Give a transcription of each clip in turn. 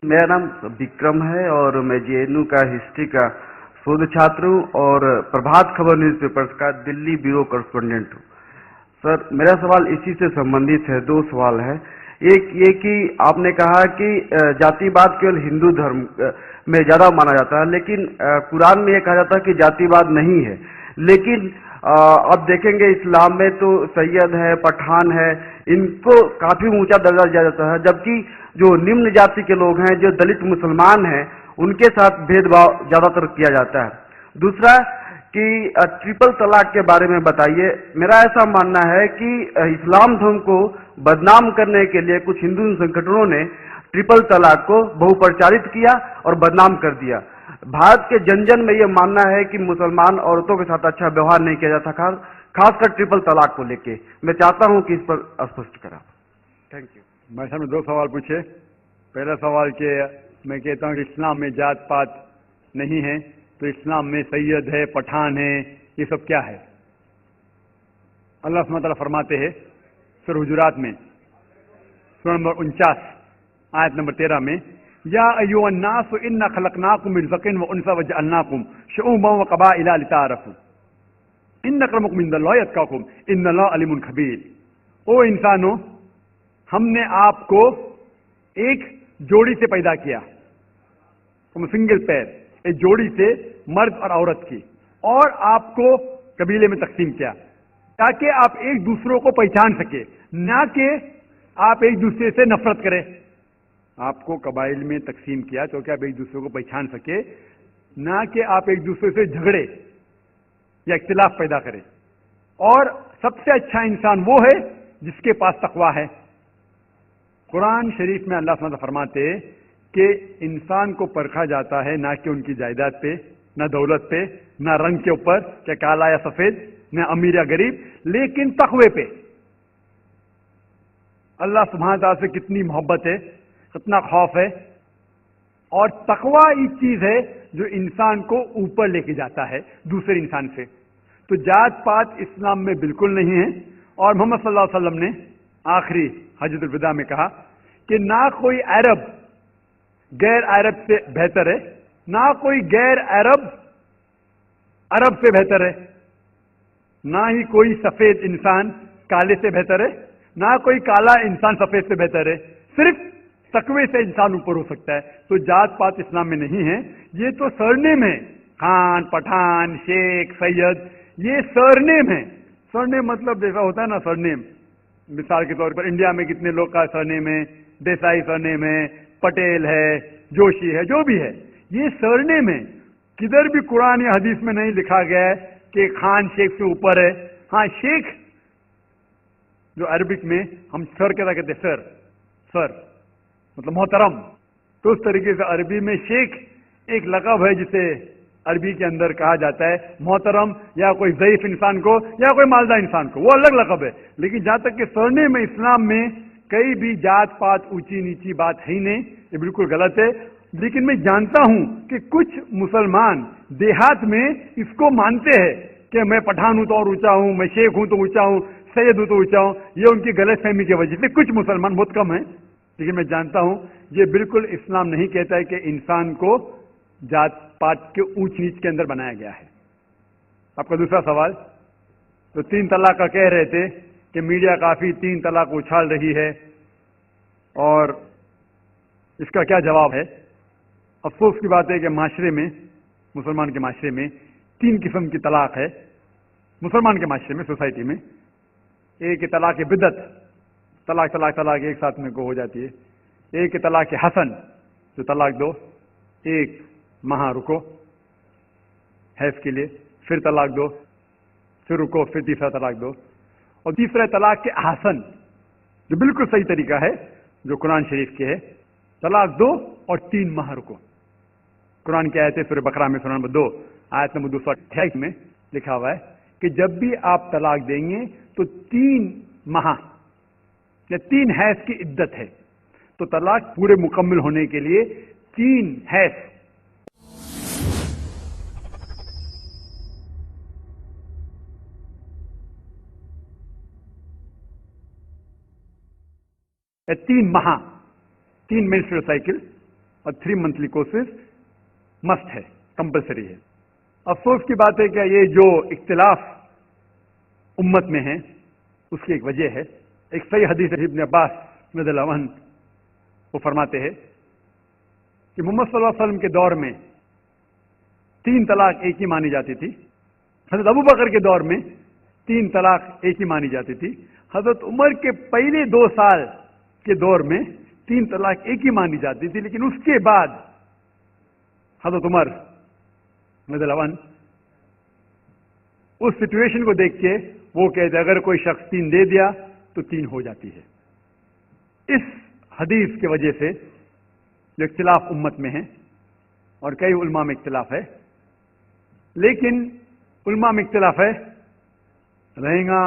मेरा नाम विक्रम है और मैं जेएनयू का हिस्ट्री का शोध छात्र हूँ और प्रभात खबर न्यूज़पेपर्स का दिल्ली ब्यूरो कॉरेस्पोंडेंट हूँ। सर, मेरा सवाल इसी से संबंधित है। दो सवाल है। एक ये कि आपने कहा कि जातिवाद केवल हिंदू धर्म में ज्यादा माना जाता है, लेकिन कुरान में ये कहा जाता है कि जातिवाद नहीं है। लेकिन अब देखेंगे इस्लाम में तो सैयद है, पठान है, इनको काफी ऊंचा दर्जा दिया जाता है, जबकि जो निम्न जाति के लोग हैं, जो दलित मुसलमान हैं, उनके साथ भेदभाव ज्यादातर किया जाता है। दूसरा कि ट्रिपल तलाक के बारे में बताइए। मेरा ऐसा मानना है कि इस्लाम धर्म को बदनाम करने के लिए कुछ हिंदू संगठनों ने ट्रिपल तलाक को बहुप्रचारित किया और बदनाम कर दिया। भारत के जन जन में ये मानना है कि मुसलमान औरतों के साथ अच्छा व्यवहार नहीं किया जाता, खासकर ट्रिपल तलाक को लेके। मैं चाहता हूं कि इस पर स्पष्ट करा। Thank you. भाई साहब ने दो सवाल पूछे। पहला सवाल कि मैं कहता हूं कि इस्लाम में जात पात नहीं है, तो इस्लाम में सैयद है, पठान है, ये सब क्या है? अल्लाह सुब्हानहू व तआला फरमाते हैं सूरह हुजुरात में, सूरह नंबर 49 आयत नंबर 13 में, या अय्युहन नास इन्ना खलकनाकुम मिन ज़करिन व उनसा व जअलनाकुम शुऊबन व क़बाइला लिताअरफू इन्न अक्रमकुम इंदल्लाहि अत्क़ाकुम इन्नल्लाह अलीमुन खबीर। ओ इंसानों, हमने आपको एक जोड़ी से पैदा किया, सिंगल पैर, एक जोड़ी से मर्द और औरत की, और आपको कबीले में तकसीम किया ताकि आप एक दूसरों को पहचान सके, ना कि आप एक दूसरे से नफरत करें। आपको कबाइल में तकसीम किया तो कि आप एक दूसरे को पहचान सके, ना कि आप एक दूसरे से झगड़े या इख्तिलाफ पैदा करें। और सबसे अच्छा इंसान वो है जिसके पास तकवा है। कुरान शरीफ में अल्लाह सुब्हानहू व तआला फरमाते कि इंसान को परखा जाता है ना कि उनकी जायदाद पे, ना दौलत पे, ना रंग के ऊपर, क्या काला या सफेद, ना अमीर या गरीब, लेकिन तकवे पे। अल्लाह सुब्हानहू व तआला से कितनी मोहब्बत है, कितना खौफ है। और तकवा एक चीज है जो इंसान को ऊपर लेके जाता है दूसरे इंसान से। तो जात पात इस्लाम में बिल्कुल नहीं है। और मोहम्मद सल्लल्लाहु अलैहि वसल्लम ने आखिरी हजतुल विदा में कहा कि ना कोई अरब गैर अरब से बेहतर है, ना कोई गैर अरब अरब से बेहतर है, ना ही कोई सफेद इंसान काले से बेहतर है, ना कोई काला इंसान सफेद से बेहतर है। सिर्फ तकवे से इंसान ऊपर हो सकता है। तो जात पात इस्लाम में नहीं है। ये तो सरनेम है, खान, पठान, शेख, सैयद, ये सरनेम है। सरनेम मतलब जैसा होता है ना, सरनेम मिसाल के तौर पर इंडिया में कितने लोग का सरनेम है, देसाई सरनेम है, पटेल है, जोशी है, जो भी है, ये सरनेम है। किधर भी कुरान या हदीस में नहीं लिखा गया है कि खान शेख से ऊपर है। हाँ, शेख जो अरबिक में हम सर क्या कहते हैं, सर, सर मतलब मोहतरम, तो उस तरीके से अरबी में शेख एक लक़ब है जिसे अरबी के अंदर कहा जाता है मोहतरम, या कोई ज़ईफ इंसान को या कोई मालदार इंसान को, वो अलग लक़ब है। लेकिन जहां तक कि सरनेम में इस्लाम में कई भी जात पात ऊंची नीची बात है ही नहीं, ये बिल्कुल गलत है। लेकिन मैं जानता हूं कि कुछ मुसलमान देहात में इसको मानते हैं कि मैं पठान हूं तो और ऊंचा हूं, मैं शेख हूं तो ऊंचा हूं, सैयद हूं तो ऊंचा हूं। ये उनकी गलतफहमी की वजह से कुछ मुसलमान, बहुत कम है, लेकिन मैं जानता हूं ये बिल्कुल इस्लाम नहीं कहता है कि इंसान को जात पात के ऊंच नीच के अंदर बनाया गया है। आपका दूसरा सवाल, तो 3 तलाक का कह रहे थे कि मीडिया काफी 3 तलाक उछाल रही है, और इसका क्या जवाब है? अफसोस की बात है कि माशरे में, मुसलमान के माशरे में 3 किस्म की तलाक है। मुसलमान के माशरे में, सोसाइटी में, एक तलाक बिदत, तलाक तलाक तलाक एक साथ में को हो जाती है। एक तलाक हसन, जो तलाक दो, एक माह रुको हैज के लिए, फिर तलाक दो, फिर रुको, फिर तीसरा तलाक दो। और तीसरा तलाक के हसन, जो बिल्कुल सही तरीका है, जो कुरान शरीफ के है, तलाक दो और 3 माह रुको। कुरान की आयत है सूरह बकरा में, सूरह नंबर 2 आयत नंबर 228 में लिखा हुआ है कि जब भी आप तलाक देंगे तो 3 माह या 3 हैज की इद्दत है। तो तलाक पूरे मुकम्मल होने के लिए 3 हैज, या 3 माह, 3 मेंस्ट्रुअल साइकिल और 3 मंथली कोर्सेज मस्ट है, कंपलसरी है। अफसोस की बात है कि ये जो इख्तिलाफ उम्मत में है उसकी एक वजह है। एक सही हदीस है, इब्न अब्बास रज़ियल्लाहु अन्हु वो फरमाते हैं कि मोहम्मद सल्लल्लाहु अलैहि वसल्लम के दौर में 3 तलाक एक ही मानी जाती थी। हजरत अबू बकर के दौर में 3 तलाक एक ही मानी जाती थी। हजरत उमर के पहले 2 साल के दौर में 3 तलाक एक ही मानी जाती थी, लेकिन उसके बाद हजरत उमर रज़ियल्लाहु अन्हु उस सिचुएशन को देख के वो कहते अगर कोई शख्स 3 दे दिया तो 3 हो जाती है। इस हदीस के वजह से जो इख्तिलाफ उम्मत में है और कई उलमा में इख्तिलाफ है, लेकिन उलमा में इख्तिलाफ है रहेगा,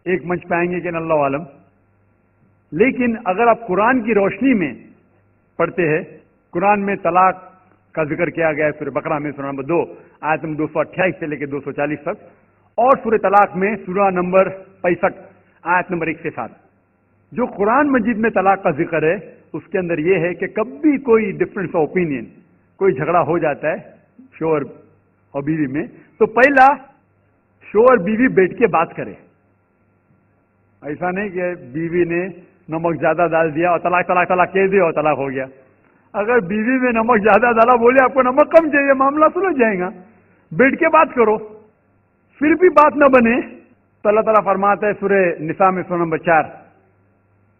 एक मंच पे आएंगे कि अल्लाह आलम। लेकिन अगर आप कुरान की रोशनी में पढ़ते हैं, कुरान में तलाक का जिक्र किया गया है सूरह बकरा में सूरह नंबर 2 आयत नंबर 228 से लेकर 240 तक, और सूरह तलाक में सूरह नंबर 65 आयत नंबर 1 से 7। जो कुरान मजीद में तलाक का जिक्र है उसके अंदर यह है कि कभी कोई डिफरेंस ऑफ ओपिनियन, कोई झगड़ा हो जाता है शोहर और बीवी में, तो पहला शोहर बीवी बैठ के बात करे। ऐसा नहीं कि बीवी ने नमक ज्यादा डाल दिया और तलाक तलाक तलाक कह दिया और तलाक हो गया। अगर बीवी में नमक ज्यादा डाला, बोले आपको नमक कम चाहिए, मामला सुलझ जाएगा। बैठ के बात करो, फिर भी बात न बने तो अल्लाह ताला फरमाता है सूरह निसा में सूरह नंबर 4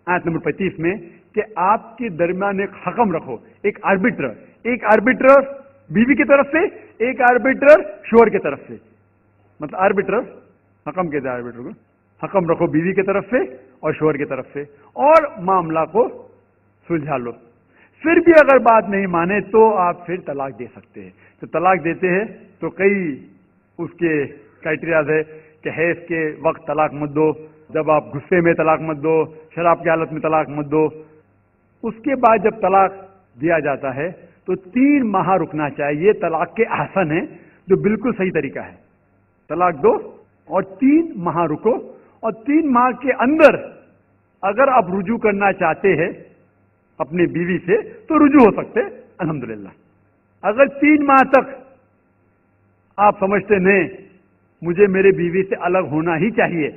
आयत नंबर 35 में कि आपके दरमियान एक हकम रखो, एक आर्बिटर बीवी की तरफ से, एक आर्बिटर शोहर की तरफ से। मतलब आर्बिटर, हकम कहते हैं आर्बिटर को, हकम रखो बीवी की तरफ से और शोहर की तरफ से, और मामला को सुलझा लो। फिर भी अगर बात नहीं माने तो आप फिर तलाक दे सकते हैं। तो तलाक देते हैं तो कई उसके क्राइटेरियाज है कि हैज के वक्त तलाक मत दो, जब आप गुस्से में तलाक मत दो, शराब की हालत में तलाक मत दो। उसके बाद जब तलाक दिया जाता है तो 3 माह रुकना चाहिए। तलाक के आसन है जो बिल्कुल सही तरीका है। तलाक दो और 3 माह रुको, और 3 माह के अंदर अगर आप रुजू करना चाहते हैं अपनी बीवी से तो रुजू हो सकते, अल्हम्दुलिल्लाह। अगर 3 माह तक आप समझते नहीं मुझे मेरे बीवी से अलग होना ही चाहिए,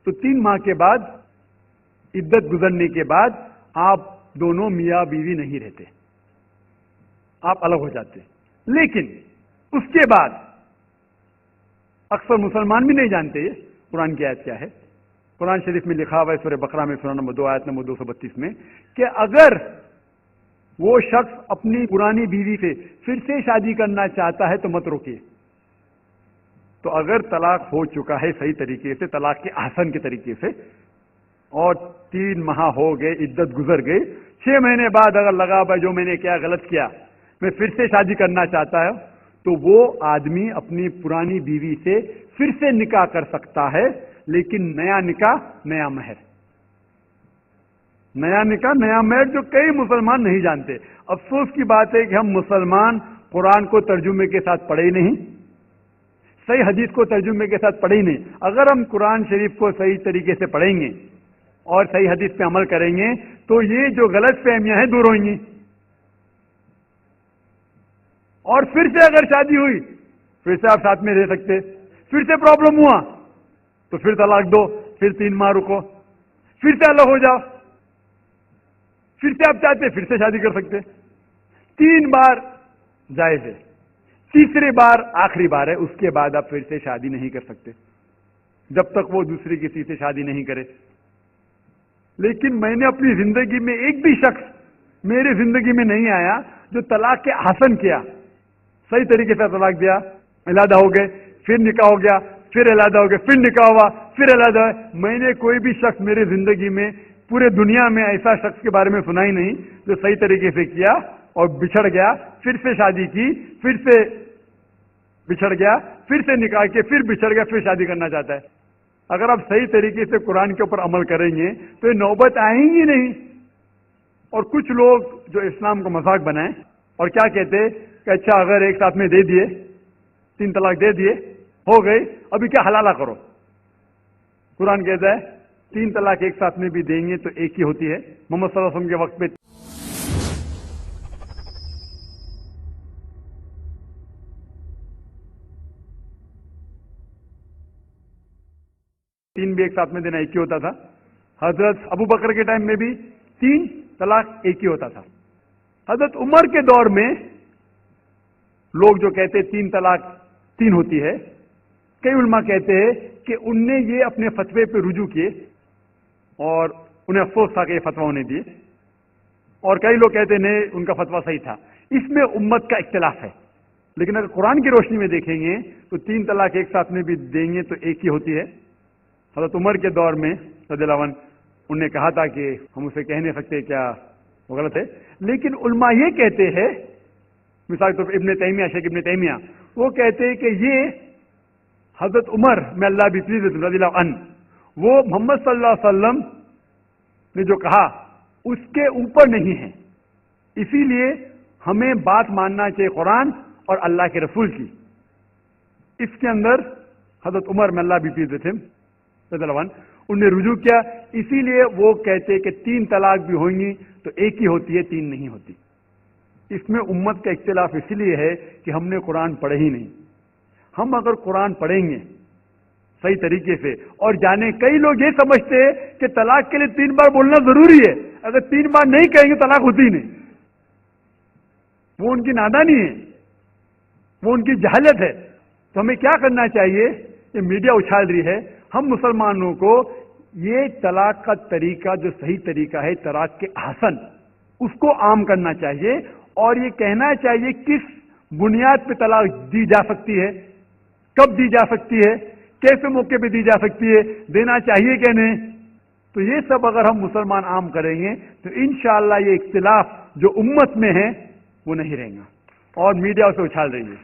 तो 3 माह के बाद, इद्दत गुजरने के बाद आप दोनों मियां बीवी नहीं रहते, आप अलग हो जाते। लेकिन उसके बाद अक्सर मुसलमान भी नहीं जानते ये कुरान की आयत क्या है। कुरान शरीफ में लिखा हुआ है सूरह बकरा में सूरह नंबर 2 आयत नंबर 232 में कि अगर वो शख्स अपनी पुरानी बीवी से फिर से शादी करना चाहता है तो मत रोकिए। तो अगर तलाक हो चुका है सही तरीके से, तलाक के आसन के तरीके से, और 3 माह हो गए, इद्दत गुजर गई, 6 महीने बाद अगर लगा भाई जो मैंने क्या गलत किया, मैं फिर से शादी करना चाहता है, तो वो आदमी अपनी पुरानी बीवी से फिर से निकाह कर सकता है, लेकिन नया निकाह नया महर। नया निकाह नया महर जो कई मुसलमान नहीं जानते। अफसोस की बात है कि हम मुसलमान कुरान को तर्जुमे के साथ पढ़े ही नहीं, सही हदीस को तर्जुमे के साथ पढ़े ही नहीं। अगर हम कुरान शरीफ को सही तरीके से पढ़ेंगे और सही हदीस पे अमल करेंगे तो ये जो गलत फहमियां हैं दूर होंगी। और फिर से अगर शादी हुई, फिर से आप साथ में रह सकते, फिर से प्रॉब्लम हुआ तो फिर तलाक दो, फिर 3 माह रुको, फिर से अलग हो जाओ, फिर से आप चाहते फिर से शादी कर सकते। 3 बार जायज है, तीसरी बार आखिरी बार है, उसके बाद आप फिर से शादी नहीं कर सकते जब तक वो दूसरी किसी से शादी नहीं करे। लेकिन मैंने अपनी जिंदगी में एक भी शख्स मेरी जिंदगी में नहीं आया जो तलाक के आसन किया, सही तरीके से तलाक दिया, इलादा हो गए, फिर निकाह हो गया, फिर इलादा हो गया, फिर निकाह हुआ, फिर इलादा है। मैंने कोई भी शख्स मेरी जिंदगी में पूरे दुनिया में ऐसा शख्स के बारे में सुना ही नहीं जो सही तरीके से किया और बिछड़ गया, फिर से शादी की, फिर से बिछड़ गया, फिर से निकाह के, फिर बिछड़ गया, फिर शादी करना चाहता है। अगर आप सही तरीके से कुरान के ऊपर अमल करेंगे तो ये नौबत आएंगी नहीं। और कुछ लोग जो इस्लाम को मजाक बनाए और क्या कहते कि अच्छा अगर एक साथ में दे दिए, 3 तलाक दे दिए, हो गई, अभी क्या हलाला करो। कुरान कहता है 3 तलाक एक साथ में भी देंगे तो एक ही होती है। मोहम्मद सल्लल्लाहु अलैहि वसल्लम के वक्त पे 3 بھی ایک ساتھ میں دینا ایک ہی ہوتا تھا. حضرت ابو بکر کے ٹائم میں بھی 3 طلاق ایک ہی ہوتا تھا. حضرت عمر کے دور میں لوگ جو کہتے 3 طلاق 3 ہوتی ہے، کئی علماء کہتے ہیں کہ ان نے یہ اپنے فتوے پہ رجوع کیے اور انہیں افسوس تھا کہ یہ فتویٰ انہیں دیے، اور کئی لوگ کہتے نہیں ان کا فتویٰ صحیح تھا. اس میں امت کا اختلاف ہے. لیکن اگر قرآن کی روشنی میں دیکھیں گے تو 3 طلاق ایک ساتھ میں بھی دیں گے تو ایک ہی ہوتی ہے. حضرت عمر کے دور میں رضی اللہ عنہ انہوں نے کہا تھا کہ ہم اسے کہہ نہیں سکتے کیا وہ غلط ہے، لیکن علماء یہ کہتے ہیں، مثال کے طور پر ابن تیمیہ، شیخ ابن تیمیہ، وہ کہتے ہیں کہ یہ حضرت عمر میں اللہ بھی پلیز رضی اللہ عنہ، وہ محمد صلی اللہ علیہ وسلم نے جو کہا اس کے اوپر نہیں ہے، اسی لیے ہمیں بات ماننا چاہیے قرآن اور اللہ کے رسول کی. اس کے اندر حضرت عمر میں اللہ بھی پلیز رضی اللہ عنہ انہوں نے رجوع کیا. اسی لیے وہ کہتے کہ 3 طلاق بھی ہوئیں گی تو ایک ہی ہوتی ہے، 3 نہیں ہوتی. اس میں امت کا اختلاف اس لیے ہے کہ ہم نے قرآن پڑھے ہی نہیں. ہم اگر قرآن پڑھیں گے صحیح طریقے سے اور جانے، کئی لوگ یہ سمجھتے ہیں کہ طلاق کے لیے 3 بار بولنا ضروری ہے، اگر 3 بار نہیں کہیں گے طلاق ہوتی ہی نہیں. وہ ان کی نادانی ہے، وہ ان کی جہالت ہے. تو ہمیں کیا کرنا چاہیے؟ یہ میڈیا اچھال رہی ہے، ہم مسلمانوں کو یہ طلاق کا طریقہ جو صحیح طریقہ ہے طلاق کے احسن، اس کو عام کرنا چاہیے اور یہ کہنا چاہیے کس بنیاد پہ طلاق دی جا سکتی ہے، کب دی جا سکتی ہے، کیسے موقع پہ دی جا سکتی ہے، دینا چاہیے کہ نہیں. تو یہ سب اگر ہم مسلمان عام کریں گے تو انشاءاللہ یہ اختلاف جو امت میں ہے وہ نہیں رہیں گا. اور میڈیا اسے اچھال رہی ہے.